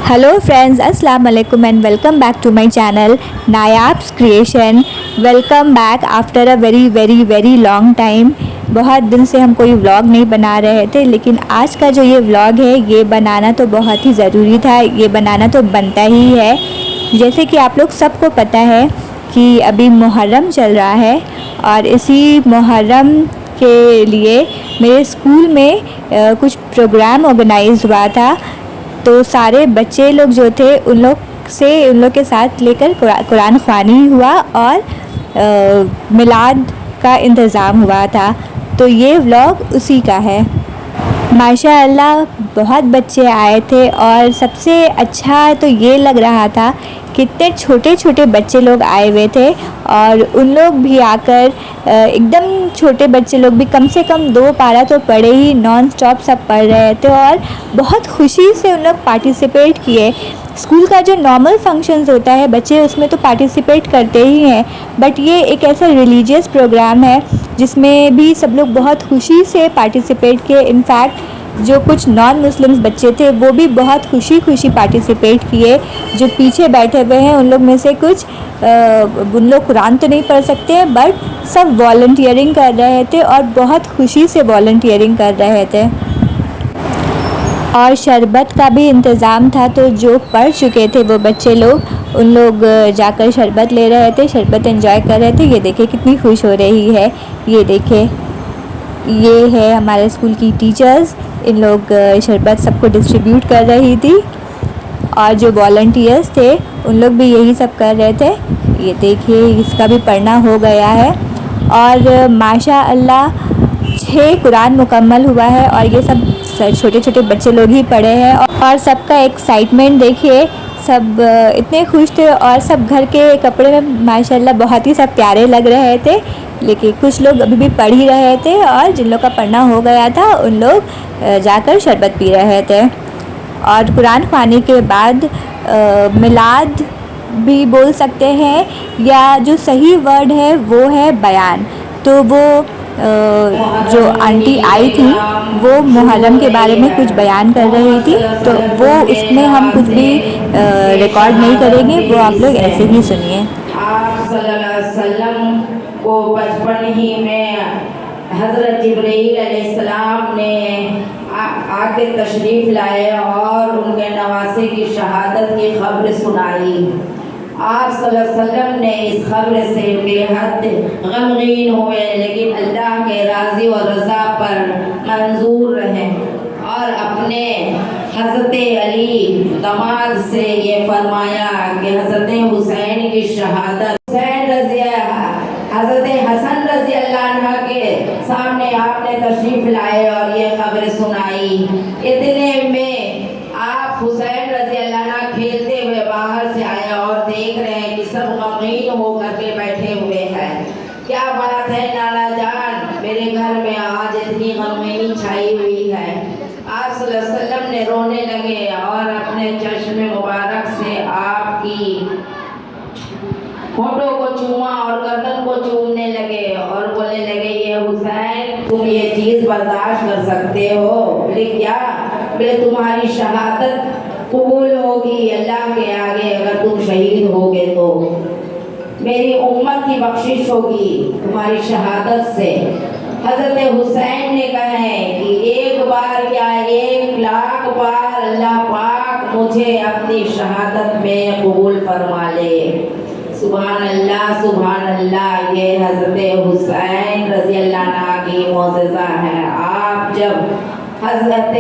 Hello friends, अस्सलाम वालेकुम and welcome back to my channel Nayab's creation. Welcome back after a very very very long time. बहुत दिन से हम कोई व्लॉग नहीं बना रहे थे, लेकिन आज का जो ये व्लॉग है ये बनाना तो बहुत ही ज़रूरी था। ये बनाना तो बनता ही है। जैसे कि आप लोग सबको पता है कि अभी मुहर्रम चल रहा है और इसी मुहर्रम के लिए मेरे स्कूल में कुछ प्रोग्राम ऑर्गेनाइज हुआ था। तो सारे बच्चे लोग जो थे उन लोग के साथ लेकर कुरान ख़वानी हुआ और मिलाद का इंतज़ाम हुआ था। तो ये व्लॉग उसी का है। माशाअल्लाह बहुत बच्चे आए थे और सबसे अच्छा तो ये लग रहा था कितने छोटे छोटे बच्चे लोग आए हुए थे। और उन लोग भी आकर एकदम छोटे बच्चे लोग भी कम से कम 2 पारा तो पढ़े ही, नॉन स्टॉप सब पढ़ रहे थे और बहुत खुशी से उन लोग पार्टिसिपेट किए। स्कूल का जो नॉर्मल फंक्शंस होता है बच्चे उसमें तो पार्टिसिपेट करते ही हैं, बट ये एक ऐसा रिलीजियस प्रोग्राम है जिसमें भी सब लोग बहुत खुशी से पार्टिसिपेट किए। इनफैक्ट जो कुछ नॉन मुस्लिम्स बच्चे थे वो भी बहुत खुशी पार्टिसिपेट किए। जो पीछे बैठे हुए हैं उन लोग में से कुछ उन लोग कुरान तो नहीं पढ़ सकते हैं, बट सब वॉलंटियरिंग कर रहे थे और बहुत खुशी से वॉलंटियरिंग कर रहे थे। और शरबत का भी इंतज़ाम था, तो जो पढ़ चुके थे वो बच्चे लोग उन लोग जाकर शरबत ले रहे थे, शरबत एंजॉय कर रहे थे। ये देखे कितनी खुश हो रही है। ये देखे, ये है हमारे स्कूल की टीचर्स। इन लोग शरबत सबको डिस्ट्रीब्यूट कर रही थी और जो वॉलंटियर्स थे उन लोग भी यही सब कर रहे थे। ये देखिए, इसका भी पढ़ना हो गया है और माशाअल्लाह 6 कुरान मुकम्मल हुआ है और ये सब छोटे छोटे बच्चे लोग ही पढ़े हैं। और सबका एक्साइटमेंट देखिए, सब इतने खुश थे और सब घर के कपड़े में माशाल्लाह बहुत ही सब प्यारे लग रहे थे। लेकिन कुछ लोग अभी भी पढ़ ही रहे थे और जिन लोग का पढ़ना हो गया था उन लोग जाकर शरबत पी रहे थे। और कुरान ख़वानी के बाद मिलाद भी बोल सकते हैं, या जो सही वर्ड है वो है बयान। तो वो जो आंटी आई थी वो मुहर्रम के बारे में कुछ बयान कर रही थी, तो वो उसमें हम कुछ भी रिकॉर्ड नहीं करेंगे, वो आप लोग ऐसे ही सुनिए। आप सल्लल्लाहु अलैहि वसल्लम को बचपन ही में हज़रत जिब्रील अलैहिस्सलाम ने आके तशरीफ़ लाए और उनके नवासे की शहादत की खबर सुनाई। आप सल्लल्लाहु अलैहि वसल्लम ने इस खबर से बेहद गमगीन हुए, लेकिन अल्लाह के राज़ी और रज़ा पर मंजूर रहे और अपने हज़रत अली दामाद से ये फरमाया कि हज़रत हुसैन की शहादत, हज़रत हसन रज़ी अल्लाह अन्हा के सामने आपने तशरीफ़ लाए और ये खबर सुनाई। इतने में आप हुसैन रज़ी अल्लाह अन्हा खेलते हुए बाहर से आए और देख रहे हैं कि सब गमगीन होकर के बैठे हुए हैं। क्या बात है नाना जान, मेरे घर में आज इतनी गमगीनी छाई हुई है। आप सल्लल्लाहु अलैहि वसल्लम ने रोने लगे और अपने चश्मे मुबारक से आपकी फोटो को चूमा और गर्दन को चूमने लगे और बोलने लगे, ये हुसैन तुम ये चीज बर्दाश्त कर सकते हो? बोले क्या? बोले तुम्हारी शहादत कबूल होगी अल्लाह के आगे अगर तुम शहीद होगे तो मेरी उम्मत की बख्शिश होगी तुम्हारी शहादत से। हजरत हुसैन ने कहा कि एक बार क्या 1,00,000 बार अल्लाह पाक मुझे अपनी शहादत में कबूल फरमा ले। सुभान अल्लाह। ये हज़रत हुसैन रज़ी अल्लाह अन्हा की मौज़िज़ा है। आप जब हज़रत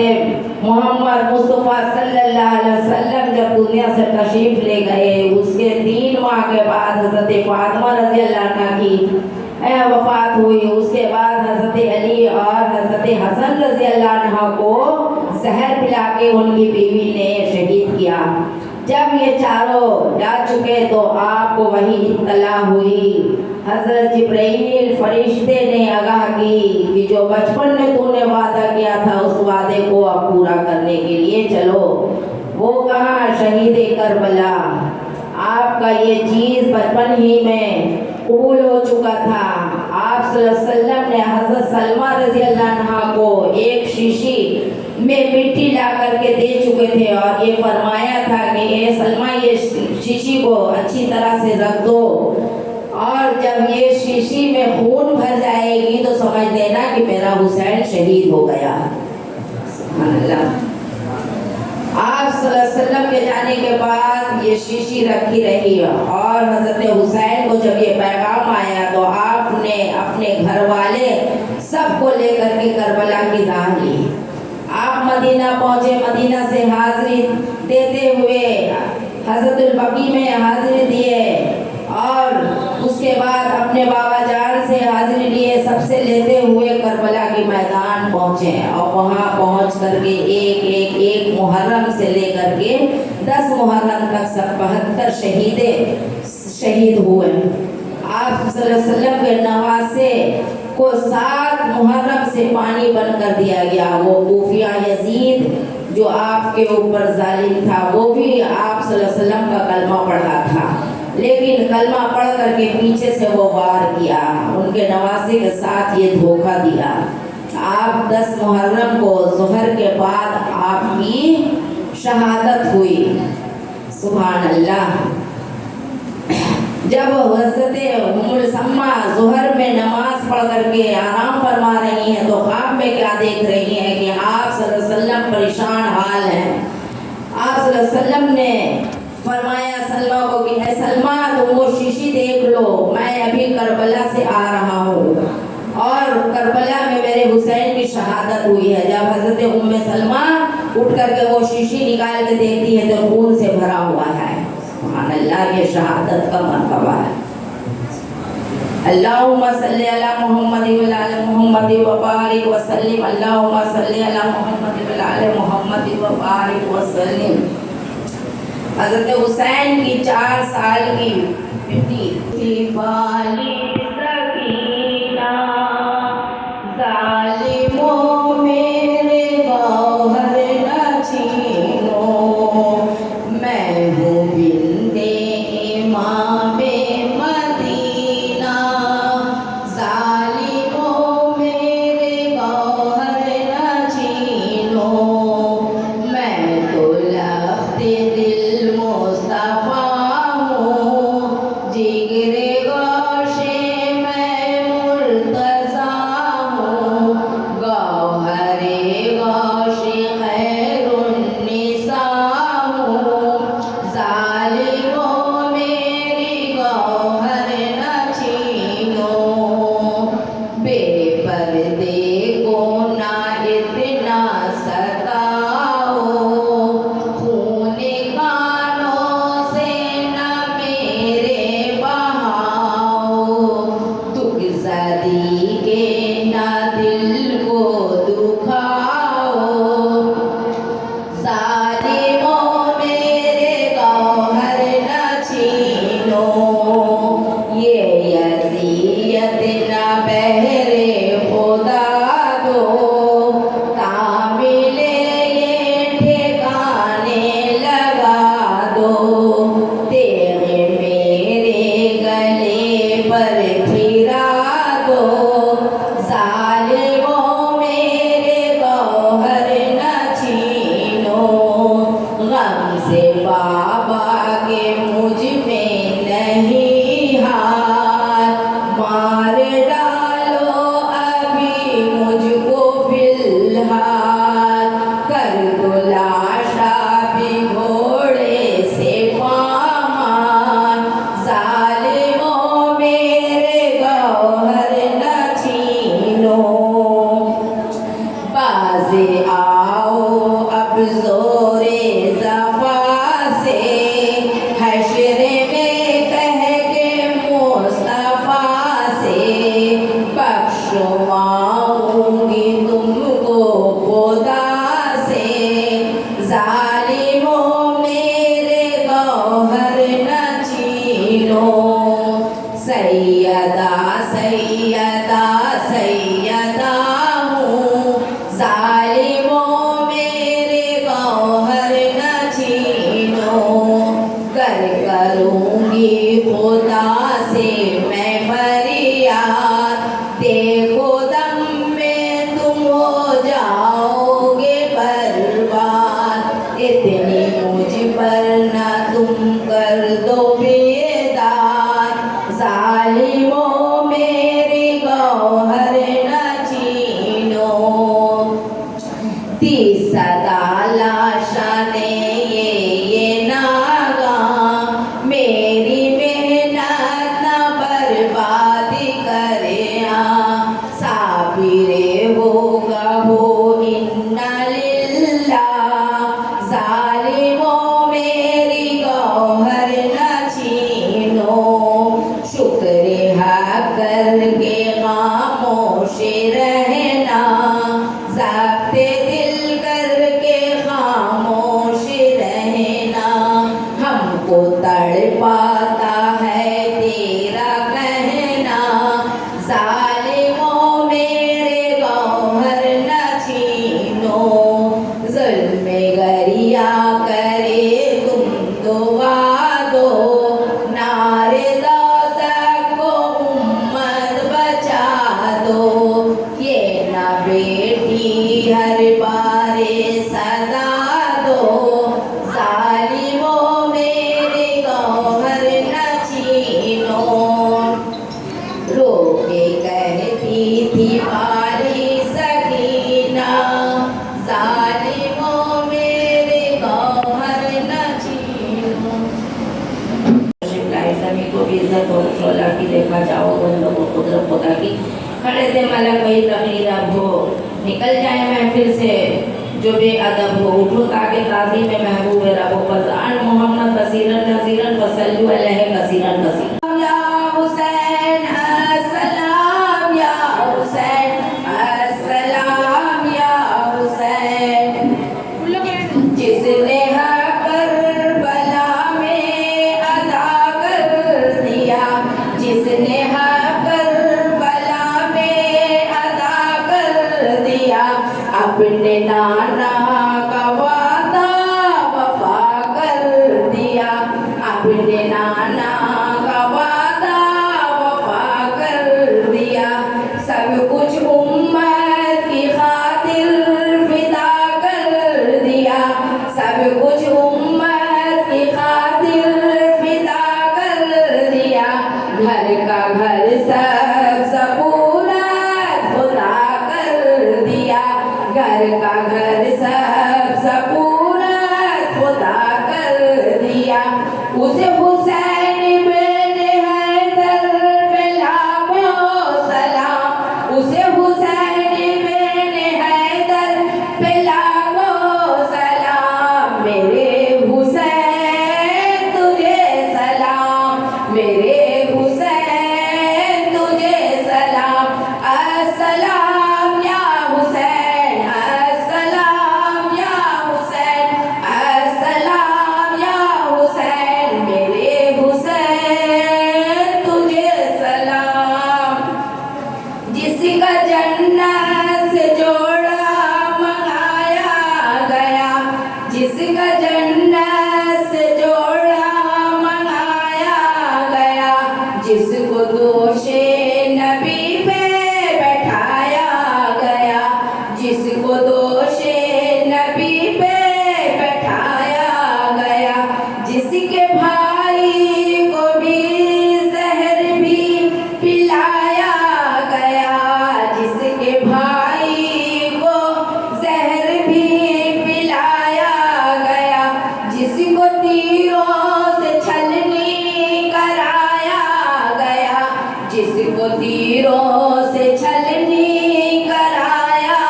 मोहम्मद मुस्तफ़ा सल्लल्लाहु अलैहि वसल्लम जब दुनिया से तशरीफ़ ले गए, उसके 3 माह के बाद हज़रत फ़ातिमा रज़ी अल्लाह अन्हा की वफ़ात हुई। उसके बाद हज़रत अली और हज़रत हसन रज़ी अल्लाह अन्हा को जहर पिला के उनकी बीवी ने शहीद किया। जब ये चारों जा चुके तो आपको वही इत्तला हुई। हज़रत जिब्रील फरिश्ते ने आगाह की कि जो बचपन में तूने वादा किया था उस वादे को अब पूरा करने के लिए चलो। वो कहाँ? शहीद करबला। आपका ये चीज़ बचपन ही में कबूल हो चुका था। आप सल्लल्लाहु अलैहि वसल्लम ने हज़रत सलमा रज़ी अल्लाह अन्हा को एक शीशी में मिट्टी ला करके दे चुके थे और ये फरमाया था कि ये सलमा ये शीशी को अच्छी तरह से रख दो और जब ये शीशी में खून भर जाएगी तो समझ लेना कि मेरा हुसैन शहीद हो गया। आप सल्लल्लाहु अलैहि वसल्लम के जाने के बाद ये शीशी रखी रही और हजरत हुसैन को जब ये पैगाम आया तो आपने अपने घर वाले सबको लेकर के करबला की राह ली। आप मदीना पहुंचे, मदीना से हाजिरी देते हुए हजरतुल बकी में हाजिरी दिए और उसके बाद अपने बाबा जान से हाजिरी लिए, सबसे लेते हुए करबला के मैदान पहुंचे और वहां पहुंच करके एक मुहर्रम से लेकर के 10 मुहर्रम तक सब 72 शहीद हुए। आप सल्लल्लाहु अलैहि वसल्लम के नवासे को 7 मुहर्रम से पानी बंद कर दिया गया। वो कूफिया यजीद जो आपके ऊपर जालिम था वो भी आप सल्लल्लाहु अलैहि वसल्लम का कलमा पढ़ा था, लेकिन कलमा पढ़ करके पीछे से वो वार किया, उनके नवासे के साथ ये धोखा दिया। आप 10 मुहर्रम को ज़ोहर के बाद आपकी शहादत हुई। सुभान अल्लाह। जब हज़रत उम्मुल सम्मा ज़ोहर में नमाज पढ़ करके आराम फरमा रही हैं तो ख्वाब में क्या देख रही हैं कि आप सल्लल्लाहु अलैहि वसल्लम परेशान हाल हैं। आप सल्लल्लाहु अलैहि वसल्लम ने फरमाया सलमा को कि है सलमा तुम वो शीशी देख लो, मैं अभी करबला से आ रहा हूँ और करबला में मेरे हुसैन की शहादत हुई है। जब हज़रत उम्मे सलमा उठ करके वो शीशी निकाल के देखती है तो खून से भरा हुआ है। सुभान अल्लाह, ये शहादत का मरतबा है। अल्लाहुम्मा सल्ली अला मुहम्मद व अला मुहम्मद व बारिक व सल्लिम। अल्लाहुम्मा सल्ली अला मुहम्मद व अला मुहम्मद व बारिक व सल्लिम। हज़रत हुसैन की 4 साल की बेटी वाली सकीना जालिमों मेरे गौहर न छीनो, मैं हूँ बिंदे इमामे मदीना, जालिमों मेरे गौहर न छीनो, मैं तो लफ्ते दिल मुस्तफा हूँ, जिगरे गोशे मैं मुर्तज़ा हूँ, गौहरे गोशे खैरुन्निसा हूँ, जालिमों मेरी गौहर न छीनो, बेपर्दे को ना इतना सताओ, खूने कानों से न मेरे बहाओ, दुख ज़दी के न दिल को दुखाओ, जालिमों मेरे गौहर न छीनो, ये यज़ियत न बहरे खुदा दो, तामिले ये ठिकाने लगा दो, तेरे मेरे गले पर फिरा दो, जालिमों मेरे गौहर न छीनो, गम से बाबा के मुझ में नहीं हाथ, मार डालो अभी मुझको फिलहाल, कर दो लाशा भी घोड़े से पामार, जालिमों मेरे गौहर न छीनो, बाज़े आओ अब ज़ोरे ज़फ़ा से, हश्र में कह के मुस्तफ़ा से, बख्शवाऊंगी तुमको खुदा से, जालिमों मेरे गौहर न छीनो, सैयदा सैयदा सैयदा हूँ, जालिमों मेरे गौहर न छीनो, करूँगी खुदा से मैं फरियाद, देखो दम में तुम हो जाओगे पर देखना चाहो बंदों को कुदरत खुदा की। खड़े थे मलक वही तकरीर अब हो, निकल जाए महफिल से जो बेअदब हो। उठो ताकि ताज़ी में महबूब रबो फज़ान मोहम्मद कसीरन नज़ीरन वसल्लु अलैहि कसीरन कसीरन। या हुसैन अस्सलाम या हुसैन अस्सलाम या हुसैन। जिसने हक करबला में अदा कर दिया, जिसने हक करबला में अदा कर दिया, अपने नाना का वादा वफा कर दिया, अपने नाना का वादा वफा कर दिया। सब कुछ उम्मत की खातिर फिदा कर दिया, सब कुछ उम्मत की खातिर फिदा कर दिया। घर का घर सब सबूरत खुदा कर दिया, घर का घर सब सबूरत खुदा कर दिया। उसे हुसैन बिन हैदर पे लाखों सलाम, उसे हुसैन बिन हैदर पे लाखों सलाम। मेरे हुसैन तुझे सलाम, मेरे हुसैन तुझे सलाम। अस्सलाम या हुसैन अस्सलाम या हुसैन अस्सलाम या हुसैन। मेरे हुसैन तुझे सलाम। जिसका जन्नत से जोड़ा मंगाया गया, जिसका जन्नत से जोड़ा मंगाया गया, जिसको दोषे नबी पे बैठाया गया, जिसको दोषे नबी पे बैठाया गया। जिसके भाई को भी जहर भी पिलाया गया, जिसके भाई को जहर भी पिलाया गया। जिसको तीरों से छलनी कराया गया, जिसको तीरों से छलनी कराया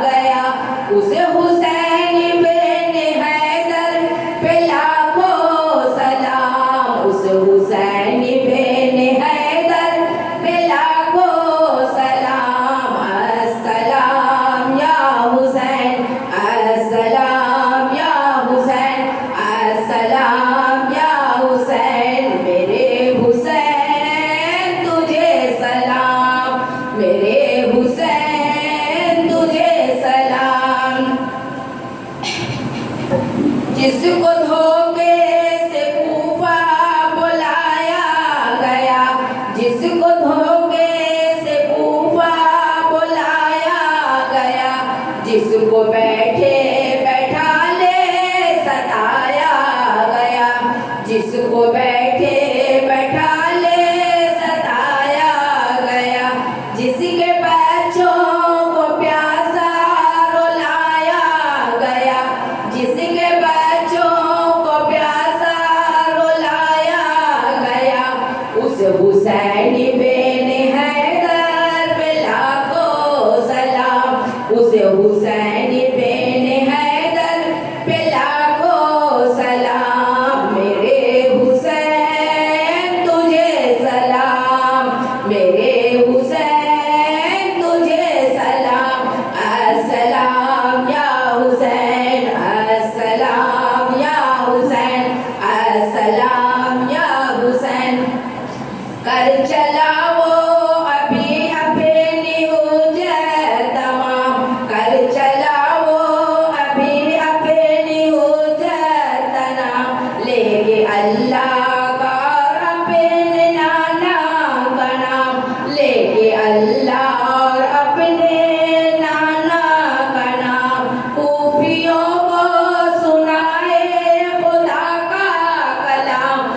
गया। उसे हुसैन बिन हैदर पे लाखों सलाम, उस हुसैन बिन हैदर पे लाखों सलाम। अस्सलाम या हुसैन अस्सलाम या हुसैन अस्सलाम या हुसैन। मेरे हुसैन तुझे सलाम, मेरे हुसैन तुझे सलाम। जिसको धोखे से कूफा बुलाया गया, जिसको धोखे से कूफा बुलाया गया। जिसको बैठे बैठाले सताया गया, जिसको बैठे बैठाले सताया गया। जिसके बच्चों को प्यासा रुलाया गया, जिसके बच्चों को प्यासा रुलाया गया। उस हुसैन बिन हैदर पे लाखों सलाम, उस हुसैन बिन हैदर पे लाखों सलाम। मेरे हुसैन तुझे सलाम, मेरे हुसैन तुझे सलाम। अस्सलाम या हुसैन अस्सलाम या हुसैन अस्सलाम या हुसैन। कर चला वो अभी अपनी हुज्जत तमाम, कर चला वो अभी अपनी हुज्जत तमाम। लेके अल्लाह का और अपने नाना का नाम, लेके अल्लाह और अपने नाना का नाम। कूफियों को सुनाए खुदा का कलाम,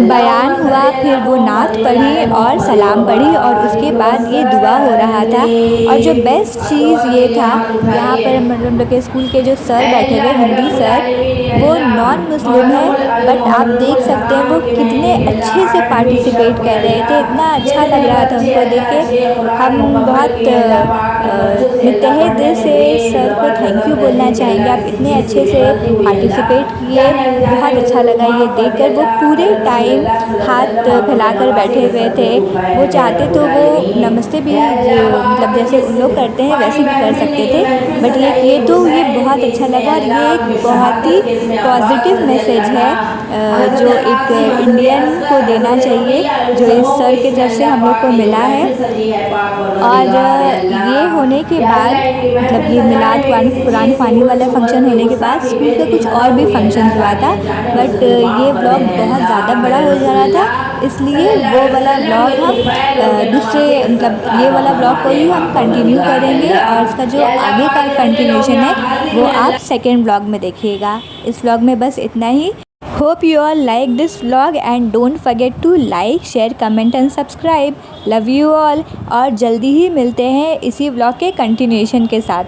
बयान हुआ, फिर वो नात पढ़ी और सलाम पढ़ी और उसके बाद ये दुआ हो रहा था। और जो बेस्ट चीज़ ये था, यहाँ पर मतलब के स्कूल के जो सर बैठे हुए हिंदी सर, वो नॉन मुस्लिम है, बट आप देख सकते हैं वो कितने अच्छे से पार्टिसिपेट कर रहे थे। इतना अच्छा लग रहा था उनको देख के। हम बहुत तहे दिल से सर को थैंक यू बोलना चाहेंगे। आप इतने अच्छे से पार्टिसिपेट किए, बहुत अच्छा लगा ये देखकर। वो पूरे टाइम हाथ फैलाकर बैठे हुए थे। वो चाहते तो वो नमस्ते भी मतलब जैसे उन लोग करते हैं वैसे भी कर सकते थे, बट ये किए तो ये बहुत अच्छा लगा। और ये एक बहुत ही पॉजिटिव मैसेज है जो एक इंडियन को देना चाहिए, जो इस सर की तरफ से हम लोग को मिला है। और ये होने के बाद मतलब ये मिलाद कुरान ख़वानी वाला फ़ंक्शन होने के बाद स्कूल का कुछ और भी फंक्शन हुआ था, बट ये व्लॉग बहुत ज़्यादा बड़ा हो जा रहा था, इसलिए वो वाला व्लॉग हम दूसरे मतलब ये वाला व्लॉग को ही हम कंटिन्यू करेंगे। और इसका जो आगे का कंटिन्यूशन है वो आप सेकेंड व्लॉग में देखिएगा। इस व्लॉग में बस इतना ही। Hope you all like this vlog and don't forget to like, share, comment and subscribe. Love you all, और जल्दी ही मिलते हैं इसी व्लॉग के कंटिन्यूशन के साथ।